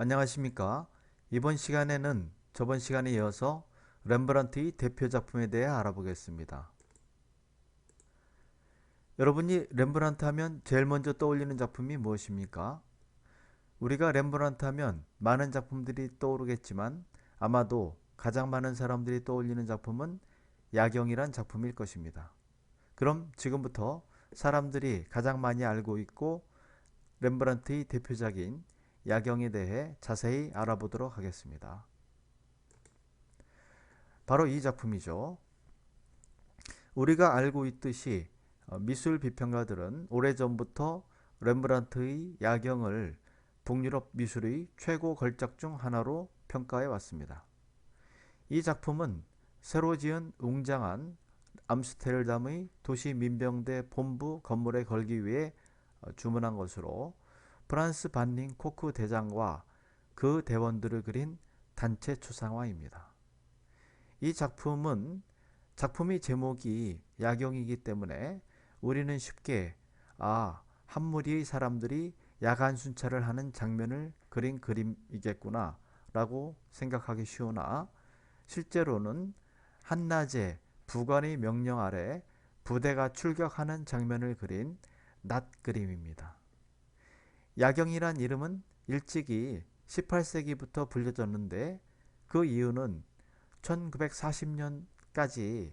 안녕하십니까. 이번 시간에는 저번 시간에 이어서 렘브란트의 대표 작품에 대해 알아보겠습니다. 여러분이 렘브란트 하면 제일 먼저 떠올리는 작품이 무엇입니까? 우리가 렘브란트 하면 많은 작품들이 떠오르겠지만 아마도 가장 많은 사람들이 떠올리는 작품은 야경이란 작품일 것입니다. 그럼 지금부터 사람들이 가장 많이 알고 있고 렘브란트의 대표작인 야경에 대해 자세히 알아보도록 하겠습니다. 바로 이 작품이죠. 우리가 알고 있듯이 미술 비평가들은 오래전부터 렘브란트의 야경을 북유럽 미술의 최고 걸작 중 하나로 평가해 왔습니다. 이 작품은 새로 지은 웅장한 암스테르담의 도시 민병대 본부 건물에 걸기 위해 주문한 것으로 프란스 반닝 코크 대장과 그 대원들을 그린 단체 초상화입니다. 이 작품의 제목이 야경이기 때문에 우리는 쉽게 한 무리의 사람들이 야간 순찰을 하는 장면을 그린 그림이겠구나 라고 생각하기 쉬우나 실제로는 한낮에 부관의 명령 아래 부대가 출격하는 장면을 그린 낮 그림입니다. 야경이란 이름은 일찍이 18세기부터 불려졌는데 그 이유는 1940년까지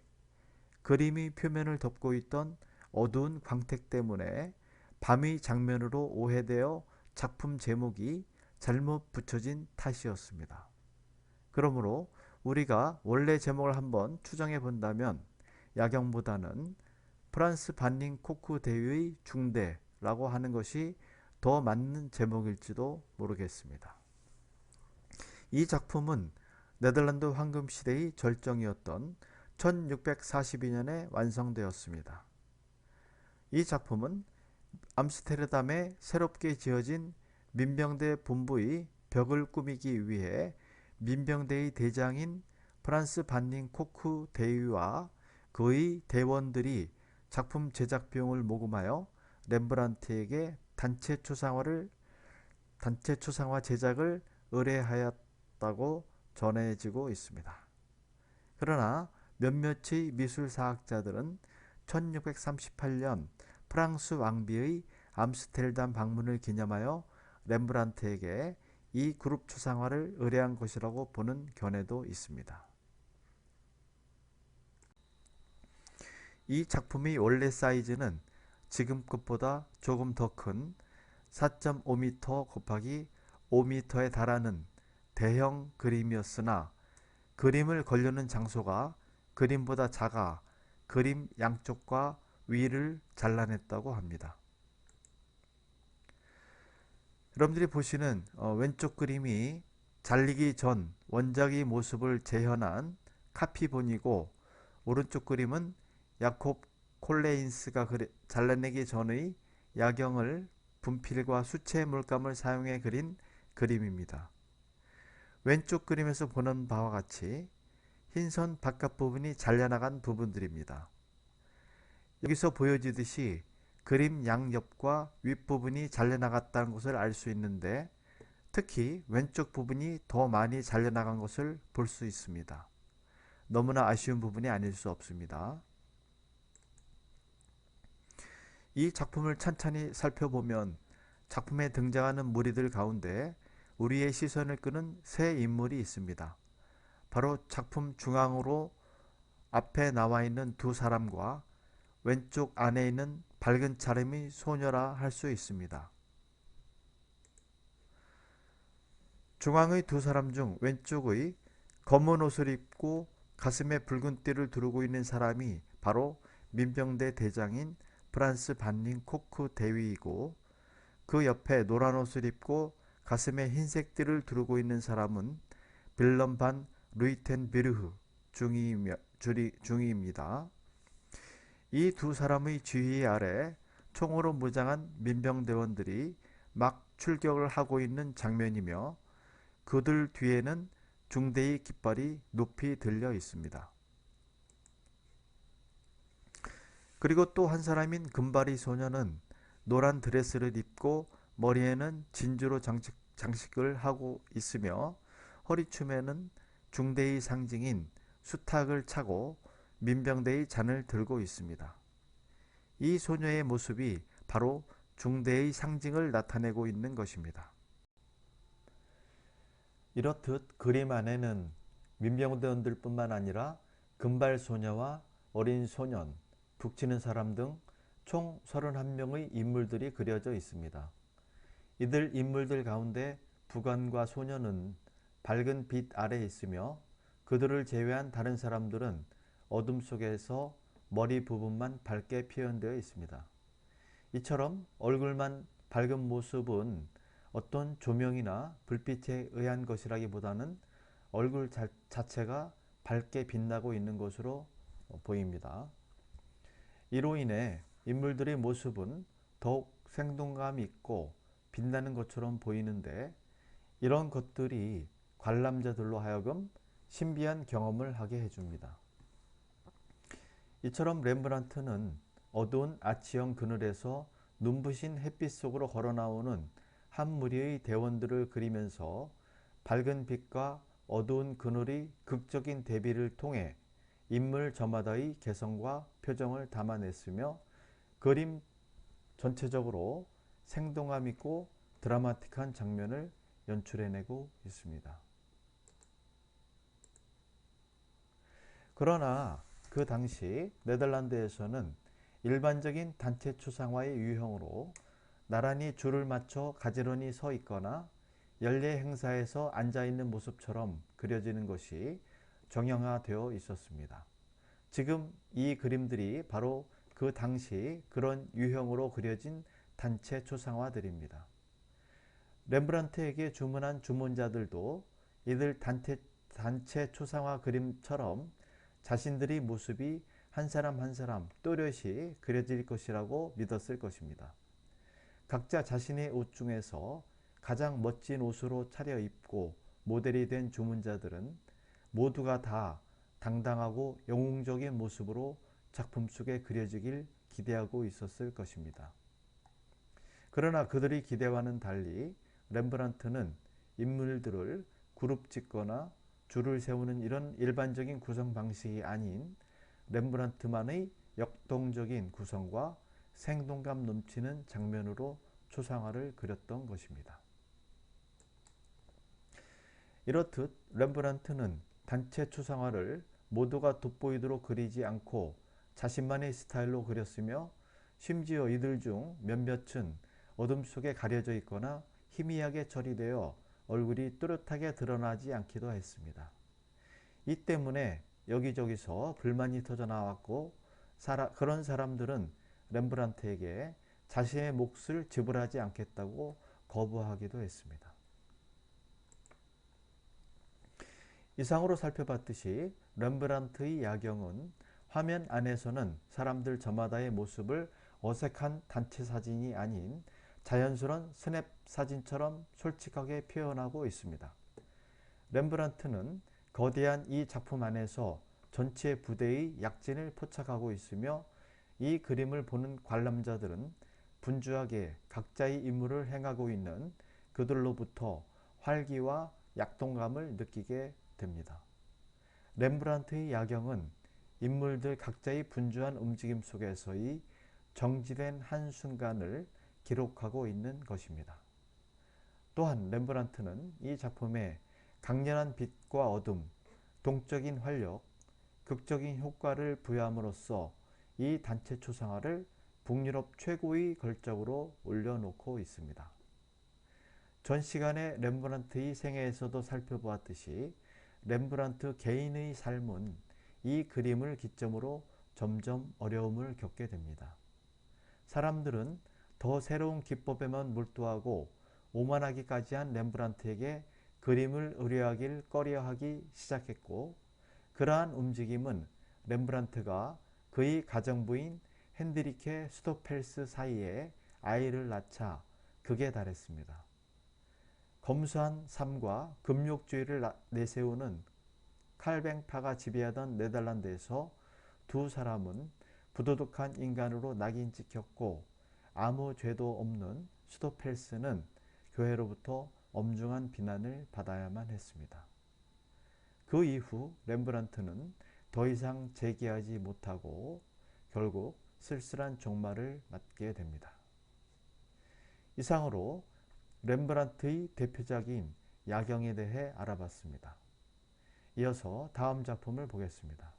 그림의 표면을 덮고 있던 어두운 광택 때문에 밤의 장면으로 오해되어 작품 제목이 잘못 붙여진 탓이었습니다. 그러므로 우리가 원래 제목을 한번 추정해 본다면 야경보다는 프란스 반닝 코크 대위의 중대라고 하는 것이 더 맞는 제목일지도 모르겠습니다. 이 작품은 네덜란드 황금시대의 절정이었던 1642년에 완성되었습니다. 이 작품은 암스테르담에 새롭게 지어진 민병대 본부의 벽을 꾸미기 위해 민병대의 대장인 프란스 반닝 코크 대위와 그의 대원들이 작품 제작 비용을 모금하여 렘브란트에게 단체 초상화 제작을 의뢰하였다고 전해지고 있습니다. 그러나 몇몇의 미술사학자들은 1638년 프랑스 왕비의 암스테르담 방문을 기념하여 렘브란트에게 이 그룹 초상화를 의뢰한 것이라고 보는 견해도 있습니다. 이 작품의 원래 사이즈는 지금 것보다 조금 더 큰 4.5m 곱하기 5m에 달하는 대형 그림이었으나 그림을 걸려는 장소가 그림보다 작아 그림 양쪽과 위를 잘라냈다고 합니다. 여러분들이 보시는 왼쪽 그림이 잘리기 전 원작의 모습을 재현한 카피본이고 오른쪽 그림은 야콥 콜레인스가 잘라내기 전의 야경을 분필과 수채 물감을 사용해 그린 그림입니다. 왼쪽 그림에서 보는 바와 같이 흰선 바깥 부분이 잘려나간 부분들입니다. 여기서 보여지듯이 그림 양옆과 윗부분이 잘려나갔다는 것을 알 수 있는데 특히 왼쪽 부분이 더 많이 잘려나간 것을 볼 수 있습니다. 너무나 아쉬운 부분이 아닐 수 없습니다. 이 작품을 찬찬히 살펴보면 작품에 등장하는 무리들 가운데 우리의 시선을 끄는 세 인물이 있습니다. 바로 작품 중앙으로 앞에 나와 있는 두 사람과 왼쪽 안에 있는 밝은 차림의 소녀라 할 수 있습니다. 중앙의 두 사람 중 왼쪽의 검은 옷을 입고 가슴에 붉은 띠를 두르고 있는 사람이 바로 민병대 대장인 프란스 반닝 코크 대위이고 그 옆에 노란 옷을 입고 가슴에 흰색 띠를 두르고 있는 사람은 빌럼 반 루이텐베르흐 중위입니다. 이 두 사람의 지휘 아래 총으로 무장한 민병대원들이 막 출격을 하고 있는 장면이며 그들 뒤에는 중대의 깃발이 높이 들려 있습니다. 그리고 또 한 사람인 금발이 소녀는 노란 드레스를 입고 머리에는 진주로 장식을 하고 있으며 허리춤에는 중대의 상징인 수탉을 차고 민병대의 잔을 들고 있습니다. 이 소녀의 모습이 바로 중대의 상징을 나타내고 있는 것입니다. 이렇듯 그림 안에는 민병대원들 뿐만 아니라 금발 소녀와 어린 소년, 북치는 사람 등 총 31명의 인물들이 그려져 있습니다. 이들 인물들 가운데 부관과 소녀는 밝은 빛 아래에 있으며 그들을 제외한 다른 사람들은 어둠 속에서 머리 부분만 밝게 표현되어 있습니다. 이처럼 얼굴만 밝은 모습은 어떤 조명이나 불빛에 의한 것이라기보다는 얼굴 자체가 밝게 빛나고 있는 것으로 보입니다. 이로 인해 인물들의 모습은 더욱 생동감 있고 빛나는 것처럼 보이는데 이런 것들이 관람자들로 하여금 신비한 경험을 하게 해줍니다. 이처럼 렘브란트는 어두운 아치형 그늘에서 눈부신 햇빛 속으로 걸어 나오는 한 무리의 대원들을 그리면서 밝은 빛과 어두운 그늘의 극적인 대비를 통해 인물 저마다의 개성과 표정을 담아냈으며 그림 전체적으로 생동감 있고 드라마틱한 장면을 연출해내고 있습니다. 그러나 그 당시 네덜란드에서는 일반적인 단체 추상화의 유형으로 나란히 줄을 맞춰 가지런히 서 있거나 연례 행사에서 앉아 있는 모습처럼 그려지는 것이 정형화되어 있었습니다. 지금 이 그림들이 바로 그 당시 그런 유형으로 그려진 단체 추상화들입니다. 렘브란트에게 주문한 주문자들도 이들 단체 추상화 그림처럼 자신들의 모습이 한 사람 한 사람 또렷이 그려질 것이라고 믿었을 것입니다. 각자 자신의 옷 중에서 가장 멋진 옷으로 차려입고 모델이 된 주문자들은 모두가 다 당당하고 영웅적인 모습으로 작품 속에 그려지길 기대하고 있었을 것입니다. 그러나 그들의 기대와는 달리 렘브란트는 인물들을 그룹 짓거나 줄을 세우는 이런 일반적인 구성 방식이 아닌 렘브란트만의 역동적인 구성과 생동감 넘치는 장면으로 추상화를 그렸던 것입니다. 이렇듯 렘브란트는 단체 추상화를 모두가 돋보이도록 그리지 않고 자신만의 스타일로 그렸으며 심지어 이들 중 몇몇은 어둠 속에 가려져 있거나 희미하게 처리되어 얼굴이 뚜렷하게 드러나지 않기도 했습니다. 이 때문에 여기저기서 불만이 터져 나왔고 그런 사람들은 렘브란트에게 자신의 몫을 지불하지 않겠다고 거부하기도 했습니다. 이상으로 살펴봤듯이 렘브란트의 야경은 화면 안에서는 사람들 저마다의 모습을 어색한 단체 사진이 아닌 자연스러운 스냅 사진처럼 솔직하게 표현하고 있습니다. 렘브란트는 거대한 이 작품 안에서 전체 부대의 약진을 포착하고 있으며 이 그림을 보는 관람자들은 분주하게 각자의 임무를 행하고 있는 그들로부터 활기와 약동감을 느끼게 됩니다. 렘브란트의 야경은 인물들 각자의 분주한 움직임 속에서의 정지된 한순간을 기록하고 있는 것입니다. 또한 렘브란트는 이 작품에 강렬한 빛과 어둠, 동적인 활력, 극적인 효과를 부여함으로써 이 단체 추상화를 북유럽 최고의 걸작으로 올려놓고 있습니다. 전 시간에 렘브란트의 생애에서도 살펴보았듯이 렘브란트 개인의 삶은 이 그림을 기점으로 점점 어려움을 겪게 됩니다. 사람들은 더 새로운 기법에만 몰두하고 오만하기까지 한 렘브란트에게 그림을 의뢰하길 꺼려하기 시작했고 그러한 움직임은 렘브란트가 그의 가정부인 핸드리케 스토펠스 사이에 아이를 낳자 극에 달했습니다. 검소한 삶과 금욕주의를 내세우는 칼뱅파가 지배하던 네덜란드에서 두 사람은 부도덕한 인간으로 낙인 찍혔고 아무 죄도 없는 스토펠스는 교회로부터 엄중한 비난을 받아야만 했습니다. 그 이후 렘브란트는 더 이상 재기하지 못하고 결국 쓸쓸한 종말을 맞게 됩니다. 이상으로 렘브란트의 대표작인 야경에 대해 알아봤습니다. 이어서 다음 작품을 보겠습니다.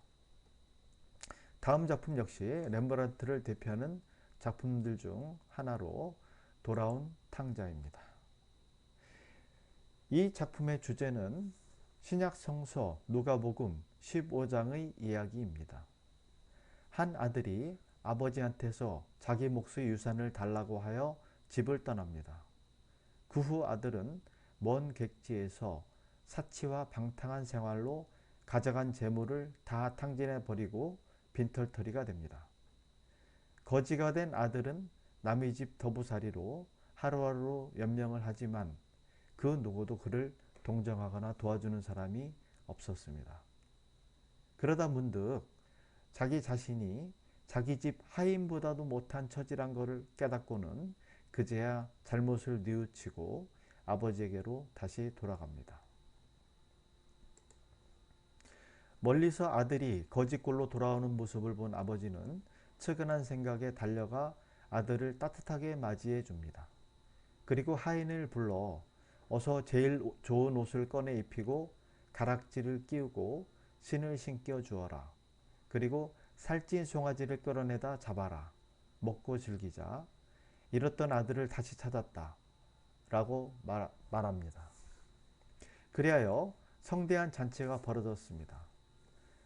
다음 작품 역시 렘브란트를 대표하는 작품들 중 하나로 돌아온 탕자입니다. 이 작품의 주제는 신약 성서 누가복음 15장의 이야기입니다. 한 아들이 아버지한테서 자기 몫의 유산을 달라고 하여 집을 떠납니다. 그 후 아들은 먼 객지에서 사치와 방탕한 생활로 가져간 재물을 다 탕진해 버리고 빈털터리가 됩니다. 거지가 된 아들은 남의 집 더부살이로 하루하루 연명을 하지만 그 누구도 그를 동정하거나 도와주는 사람이 없었습니다. 그러다 문득 자기 자신이 자기 집 하인보다도 못한 처지란 것을 깨닫고는 그제야 잘못을 뉘우치고 아버지에게로 다시 돌아갑니다. 멀리서 아들이 거지꼴로 돌아오는 모습을 본 아버지는 측은한 생각에 달려가 아들을 따뜻하게 맞이해 줍니다. 그리고 하인을 불러 어서 제일 좋은 옷을 꺼내 입히고 가락지를 끼우고 신을 신겨 주어라. 그리고 살찐 송아지를 끌어내다 잡아라. 먹고 즐기자. 잃었던 아들을 다시 찾았다. 라고 말합니다. 그리하여 성대한 잔치가 벌어졌습니다.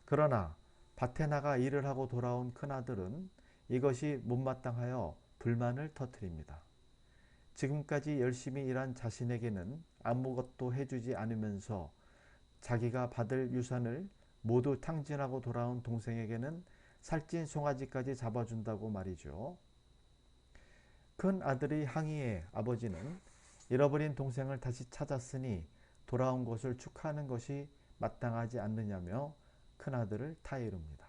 그러나 밭에 나가 일을 하고 돌아온 큰아들은 이것이 못마땅하여 불만을 터뜨립니다. 지금까지 열심히 일한 자신에게는 아무것도 해주지 않으면서 자기가 받을 유산을 모두 탕진하고 돌아온 동생에게는 살찐 송아지까지 잡아준다고 말이죠. 큰 아들의 항의에 아버지는 잃어버린 동생을 다시 찾았으니 돌아온 것을 축하하는 것이 마땅하지 않느냐며 큰아들을 타이릅니다.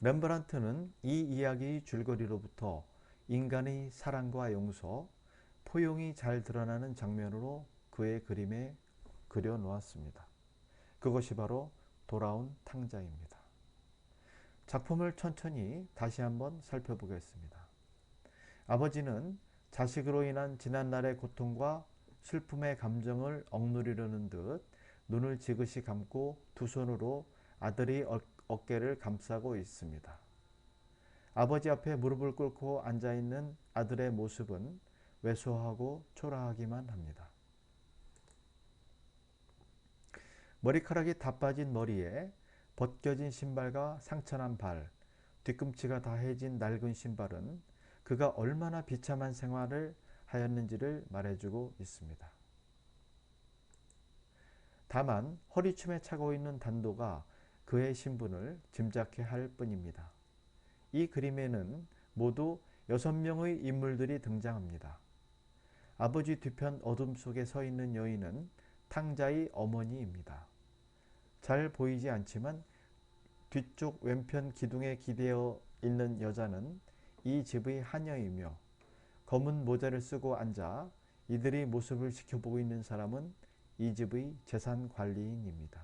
렘브란트는 이 이야기의 줄거리로부터 인간의 사랑과 용서, 포용이 잘 드러나는 장면으로 그의 그림에 그려놓았습니다. 그것이 바로 돌아온 탕자입니다. 작품을 천천히 다시 한번 살펴보겠습니다. 아버지는 자식으로 인한 지난날의 고통과 슬픔의 감정을 억누르려는 듯 눈을 지그시 감고 두 손으로 아들의 어깨를 감싸고 있습니다. 아버지 앞에 무릎을 꿇고 앉아있는 아들의 모습은 왜소하고 초라하기만 합니다. 머리카락이 다 빠진 머리에 벗겨진 신발과 상처난 발, 뒤꿈치가 다해진 낡은 신발은 그가 얼마나 비참한 생활을 하였는지를 말해주고 있습니다. 다만 허리춤에 차고 있는 단도가 그의 신분을 짐작케 할 뿐입니다. 이 그림에는 모두 6명의 인물들이 등장합니다. 아버지 뒤편 어둠 속에 서 있는 여인은 탕자의 어머니입니다. 잘 보이지 않지만 뒤쪽 왼편 기둥에 기대어 있는 여자는 이 집의 하녀이며 검은 모자를 쓰고 앉아 이들의 모습을 지켜보고 있는 사람은 이 집의 재산관리인입니다.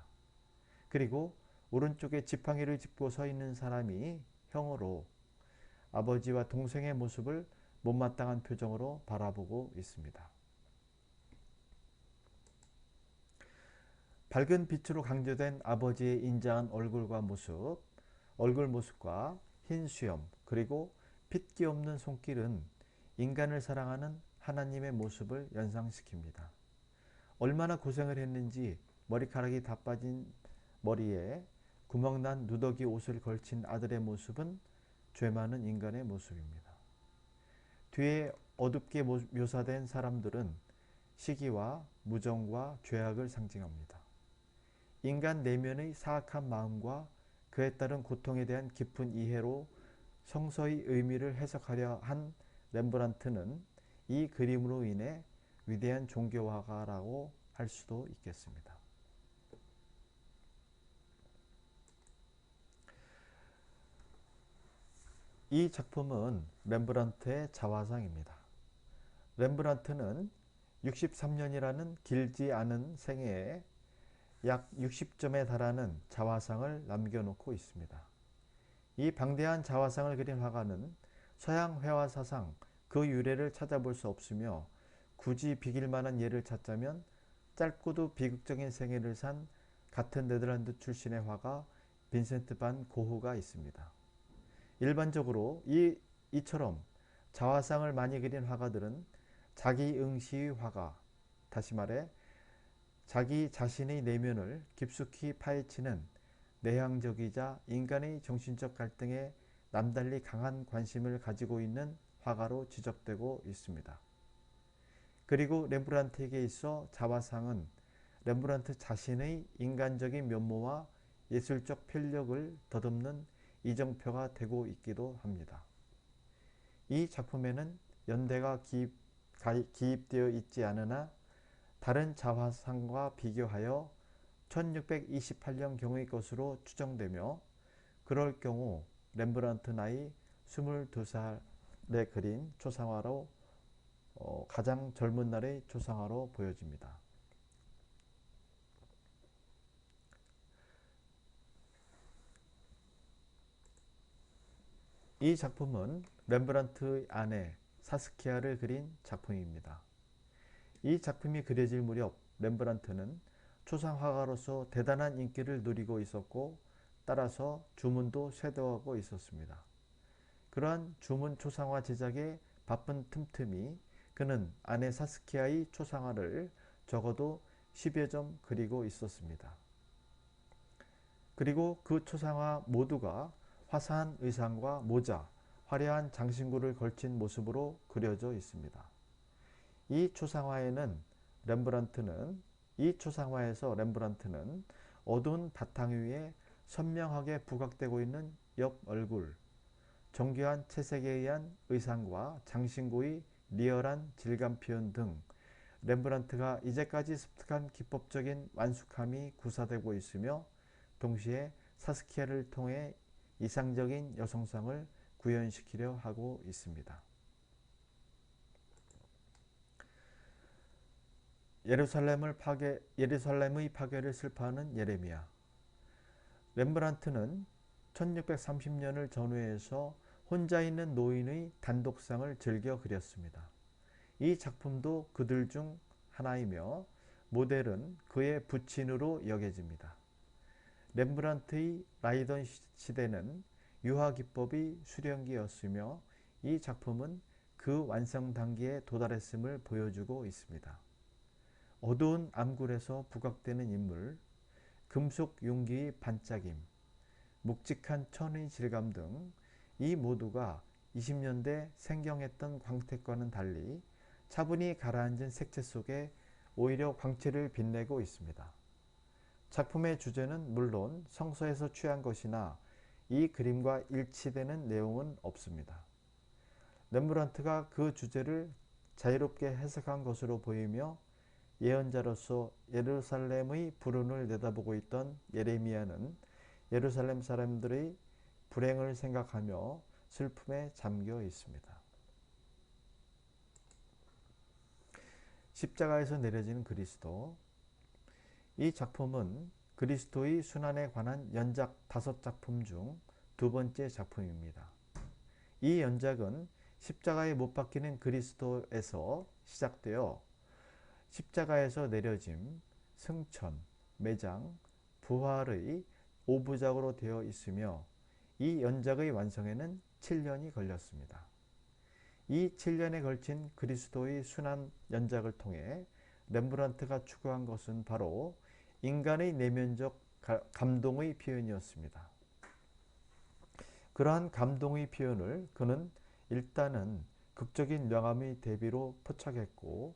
그리고 오른쪽에 지팡이를 짚고 서 있는 사람이 형으로 아버지와 동생의 모습을 못마땅한 표정으로 바라보고 있습니다. 밝은 빛으로 강조된 아버지의 인자한 얼굴 모습과 흰 수염, 그리고 핏기 없는 손길은 인간을 사랑하는 하나님의 모습을 연상시킵니다. 얼마나 고생을 했는지 머리카락이 다 빠진 머리에 구멍난 누더기 옷을 걸친 아들의 모습은 죄 많은 인간의 모습입니다. 뒤에 어둡게 묘사된 사람들은 시기와 무정과 죄악을 상징합니다. 인간 내면의 사악한 마음과 그에 따른 고통에 대한 깊은 이해로 성서의 의미를 해석하려 한 렘브란트는 이 그림으로 인해 위대한 종교화가라고 할 수도 있겠습니다. 이 작품은 렘브란트의 자화상입니다. 렘브란트는 63년이라는 길지 않은 생애에 약 60점에 달하는 자화상을 남겨놓고 있습니다. 이 방대한 자화상을 그린 화가는 서양 회화 사상 그 유래를 찾아볼 수 없으며 굳이 비길 만한 예를 찾자면 짧고도 비극적인 생애를 산 같은 네덜란드 출신의 화가 빈센트 반 고흐가 있습니다. 일반적으로 이처럼 자화상을 많이 그린 화가들은 자기응시의 화가, 다시 말해 자기 자신의 내면을 깊숙이 파헤치는 내향적이자 인간의 정신적 갈등에 남달리 강한 관심을 가지고 있는 화가로 지적되고 있습니다. 그리고 렘브란트에게 있어 자화상은 렘브란트 자신의 인간적인 면모와 예술적 편력을 더듬는 이정표가 되고 있기도 합니다. 이 작품에는 연대가 기입되어 있지 않으나 다른 자화상과 비교하여 1628년 경의 것으로 추정되며 그럴 경우 렘브란트 나이 22살에 그린 초상화로 가장 젊은 날의 초상화로 보여집니다. 이 작품은 렘브란트의 아내 사스키아를 그린 작품입니다. 이 작품이 그려질 무렵 렘브란트는 초상화가로서 대단한 인기를 누리고 있었고 따라서 주문도 쇄도하고 있었습니다. 그러한 주문 초상화 제작에 바쁜 틈틈이 그는 아내 사스키아의 초상화를 적어도 10여 점 그리고 있었습니다. 그리고 그 초상화 모두가 화사한 의상과 모자, 화려한 장신구를 걸친 모습으로 그려져 있습니다. 이 초상화에서 렘브란트는 어두운 바탕 위에 선명하게 부각되고 있는 옆 얼굴, 정교한 채색에 의한 의상과 장신구의 리얼한 질감 표현 등 렘브란트가 이제까지 습득한 기법적인 완숙함이 구사되고 있으며 동시에 사스키아를 통해 이상적인 여성상을 구현시키려 하고 있습니다. 예루살렘의 파괴를 슬퍼하는 예레미야. 렘브란트는 1630년을 전후해서 혼자 있는 노인의 단독상을 즐겨 그렸습니다. 이 작품도 그들 중 하나이며 모델은 그의 부친으로 여겨집니다. 렘브란트의 라이던 시대는 유화 기법이 수령기였으며 이 작품은 그 완성 단계에 도달했음을 보여주고 있습니다. 어두운 암굴에서 부각되는 인물, 금속 용기의 반짝임, 묵직한 천의 질감 등 이 모두가 20년대 생경했던 광택과는 달리 차분히 가라앉은 색채 속에 오히려 광채를 빛내고 있습니다. 작품의 주제는 물론 성서에서 취한 것이나 이 그림과 일치되는 내용은 없습니다. 렘브란트가 그 주제를 자유롭게 해석한 것으로 보이며 예언자로서 예루살렘의 불운을 내다보고 있던 예레미야는 예루살렘 사람들의 불행을 생각하며 슬픔에 잠겨 있습니다. 십자가에서 내려지는 그리스도. 이 작품은 그리스도의 순환에 관한 연작 5작품 중 두 번째 작품입니다. 이 연작은 십자가에 못 박히는 그리스도에서 시작되어 십자가에서 내려짐, 승천, 매장, 부활의 5부작으로 되어 있으며 이 연작의 완성에는 7년이 걸렸습니다. 이 7년에 걸친 그리스도의 순환 연작을 통해 렘브란트가 추구한 것은 바로 인간의 내면적 감동의 표현이었습니다. 그러한 감동의 표현을 그는 일단은 극적인 명암의 대비로 포착했고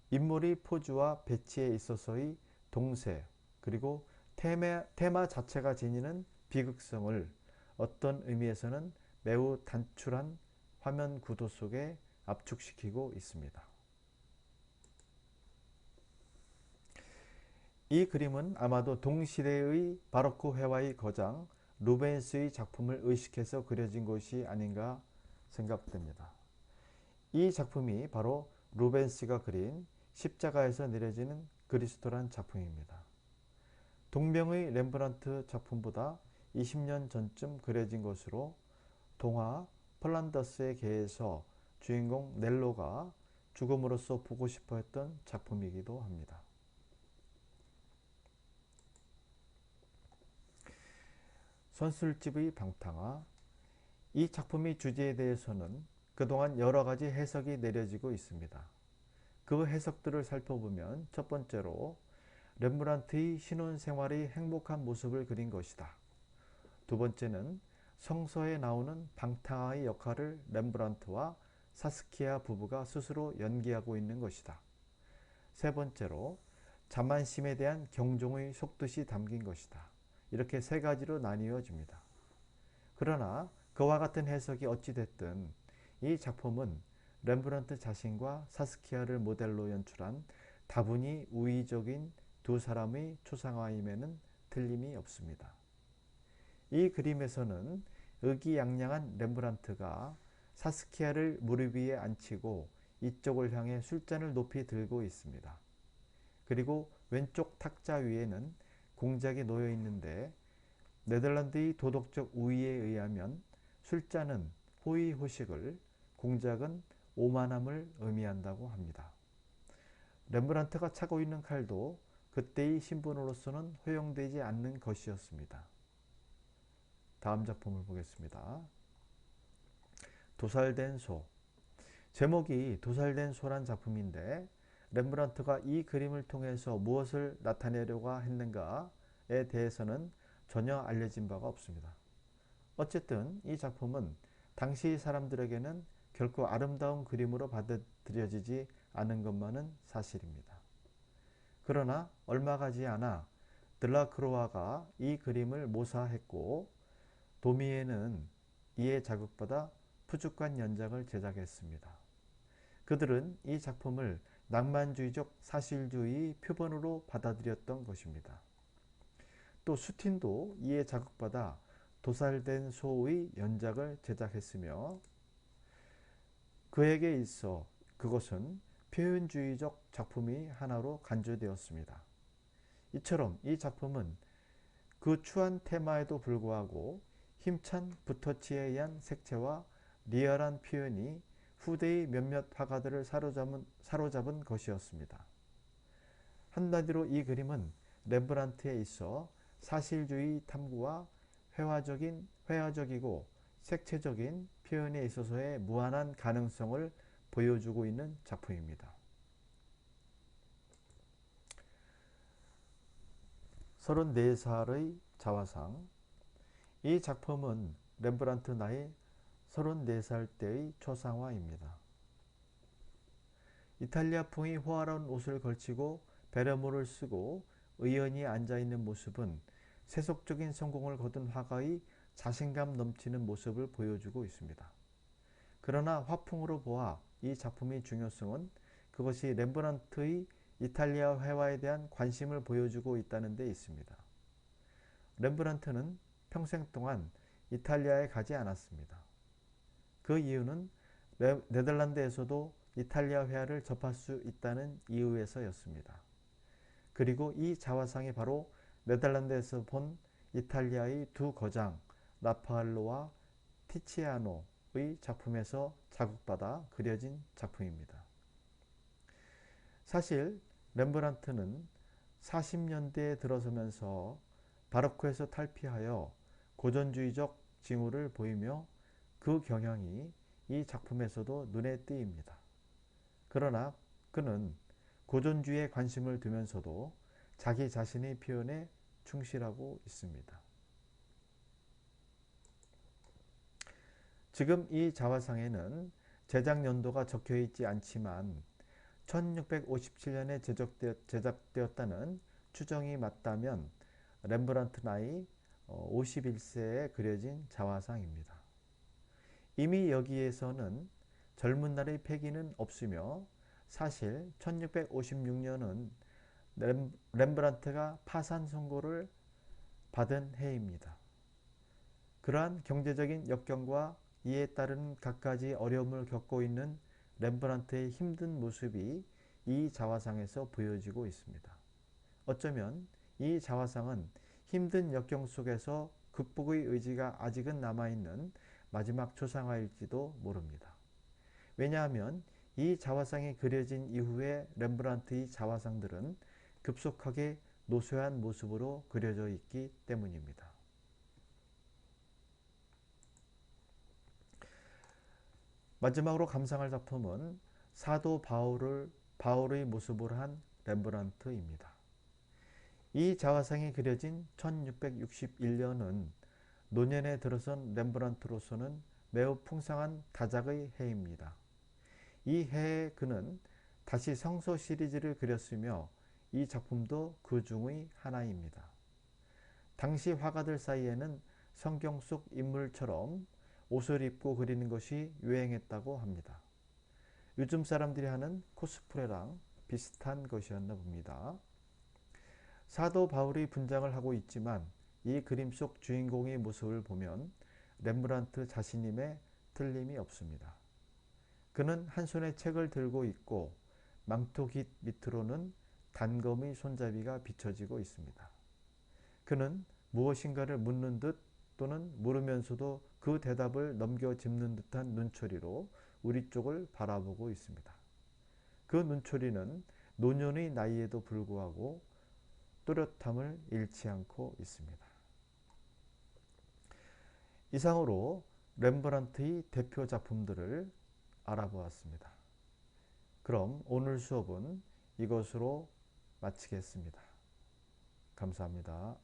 인물의 포즈와 배치에 있어서의 동세 그리고 테마 자체가 지니는 비극성을 어떤 의미에서는 매우 단출한 화면 구도 속에 압축시키고 있습니다. 이 그림은 아마도 동시대의 바로크 회화의 거장 루벤스의 작품을 의식해서 그려진 것이 아닌가 생각됩니다. 이 작품이 바로 루벤스가 그린 십자가에서 내려지는 그리스도란 작품입니다. 동명의 렘브란트 작품보다 20년 전쯤 그려진 것으로 동화 플란더스의 개에서 주인공 넬로가 죽음으로써 보고 싶어 했던 작품이기도 합니다. 선술집의 방탕화. 이 작품의 주제에 대해서는 그동안 여러 가지 해석이 내려지고 있습니다. 그 해석들을 살펴보면 첫 번째로 렘브란트의 신혼생활의 행복한 모습을 그린 것이다. 두 번째는 성서에 나오는 방탕화의 역할을 렘브란트와 사스키아 부부가 스스로 연기하고 있는 것이다. 세 번째로 자만심에 대한 경종의 속뜻이 담긴 것이다. 이렇게 세 가지로 나뉘어집니다. 그러나 그와 같은 해석이 어찌됐든 이 작품은 렘브란트 자신과 사스키아를 모델로 연출한 다분히 우의적인 두 사람의 초상화임에는 틀림이 없습니다. 이 그림에서는 의기양양한 렘브란트가 사스키아를 무릎 위에 앉히고 이쪽을 향해 술잔을 높이 들고 있습니다. 그리고 왼쪽 탁자 위에는 공작이 놓여 있는데 네덜란드의 도덕적 우위에 의하면 술잔은 호의호식을, 공작은 오만함을 의미한다고 합니다. 렘브란트가 차고 있는 칼도 그때의 신분으로서는 허용되지 않는 것이었습니다. 다음 작품을 보겠습니다. 도살된 소. 제목이 도살된 소란 작품인데 렘브란트가 이 그림을 통해서 무엇을 나타내려고 했는가에 대해서는 전혀 알려진 바가 없습니다. 어쨌든 이 작품은 당시 사람들에게는 결코 아름다운 그림으로 받아들여지지 않은 것만은 사실입니다. 그러나 얼마 가지 않아 들라크로아가 이 그림을 모사했고 도미에는 이에 자극받아 푸주간 연작을 제작했습니다. 그들은 이 작품을 낭만주의적 사실주의 표본으로 받아들였던 것입니다. 또 수틴도 이에 자극받아 도살된 소의 연작을 제작했으며 그에게 있어 그것은 표현주의적 작품이 하나로 간주되었습니다. 이처럼 이 작품은 그 추한 테마에도 불구하고 힘찬 붓터치에 의한 색채와 리얼한 표현이 후대의 몇몇 화가들을 사로잡은 것이었습니다. 한마디로 이 그림은 렘브란트에 있어 사실주의 탐구와 회화적이고 색채적인 표현에 있어서의 무한한 가능성을 보여주고 있는 작품입니다. 34살의 자화상. 이 작품은 렘브란트 나이 34살 때의 초상화입니다. 이탈리아풍의 호화로운 옷을 걸치고 베레모를 쓰고 의연히 앉아있는 모습은 세속적인 성공을 거둔 화가의 자신감 넘치는 모습을 보여주고 있습니다. 그러나 화풍으로 보아 이 작품의 중요성은 그것이 렘브란트의 이탈리아 회화에 대한 관심을 보여주고 있다는 데 있습니다. 렘브란트는 평생 동안 이탈리아에 가지 않았습니다. 그 이유는 네덜란드에서도 이탈리아 회화를 접할 수 있다는 이유에서였습니다. 그리고 이 자화상이 바로 네덜란드에서 본 이탈리아의 두 거장 라파엘로와 티치아노의 작품에서 자극받아 그려진 작품입니다. 사실 렘브란트는 40년대에 들어서면서 바로크에서 탈피하여 고전주의적 징후를 보이며 그 경향이 이 작품에서도 눈에 띄입니다. 그러나 그는 고전주의에 관심을 두면서도 자기 자신의 표현에 충실하고 있습니다. 지금 이 자화상에는 제작 연도가 적혀 있지 않지만 1657년에 제작되었다는 추정이 맞다면 렘브란트 나이 51세에 그려진 자화상입니다. 이미 여기에서는 젊은 날의 패기는 없으며 사실 1656년은 렘브란트가 파산 선고를 받은 해입니다. 그러한 경제적인 역경과 이에 따른 갖가지 어려움을 겪고 있는 렘브란트의 힘든 모습이 이 자화상에서 보여지고 있습니다. 어쩌면 이 자화상은 힘든 역경 속에서 극복의 의지가 아직은 남아있는 마지막 초상화일지도 모릅니다. 왜냐하면 이 자화상이 그려진 이후에 렘브란트의 자화상들은 급속하게 노쇠한 모습으로 그려져 있기 때문입니다. 마지막으로 감상할 작품은 사도 바울의 모습을 한 렘브란트입니다. 이 자화상이 그려진 1661년은 노년에 들어선 렘브란트로서는 매우 풍성한 다작의 해입니다. 이 해에 그는 다시 성서 시리즈를 그렸으며 이 작품도 그 중의 하나입니다. 당시 화가들 사이에는 성경 속 인물처럼 옷을 입고 그리는 것이 유행했다고 합니다. 요즘 사람들이 하는 코스프레랑 비슷한 것이었나 봅니다. 사도 바울이 분장을 하고 있지만 이 그림 속 주인공의 모습을 보면 렘브란트 자신임에 틀림이 없습니다. 그는 한 손에 책을 들고 있고 망토 깃 밑으로는 단검의 손잡이가 비춰지고 있습니다. 그는 무엇인가를 묻는 듯 또는 물으면서도 그 대답을 넘겨짚는 듯한 눈초리로 우리 쪽을 바라보고 있습니다. 그 눈초리는 노년의 나이에도 불구하고 또렷함을 잃지 않고 있습니다. 이상으로 렘브란트의 대표 작품들을 알아보았습니다. 그럼 오늘 수업은 이것으로 마치겠습니다. 감사합니다.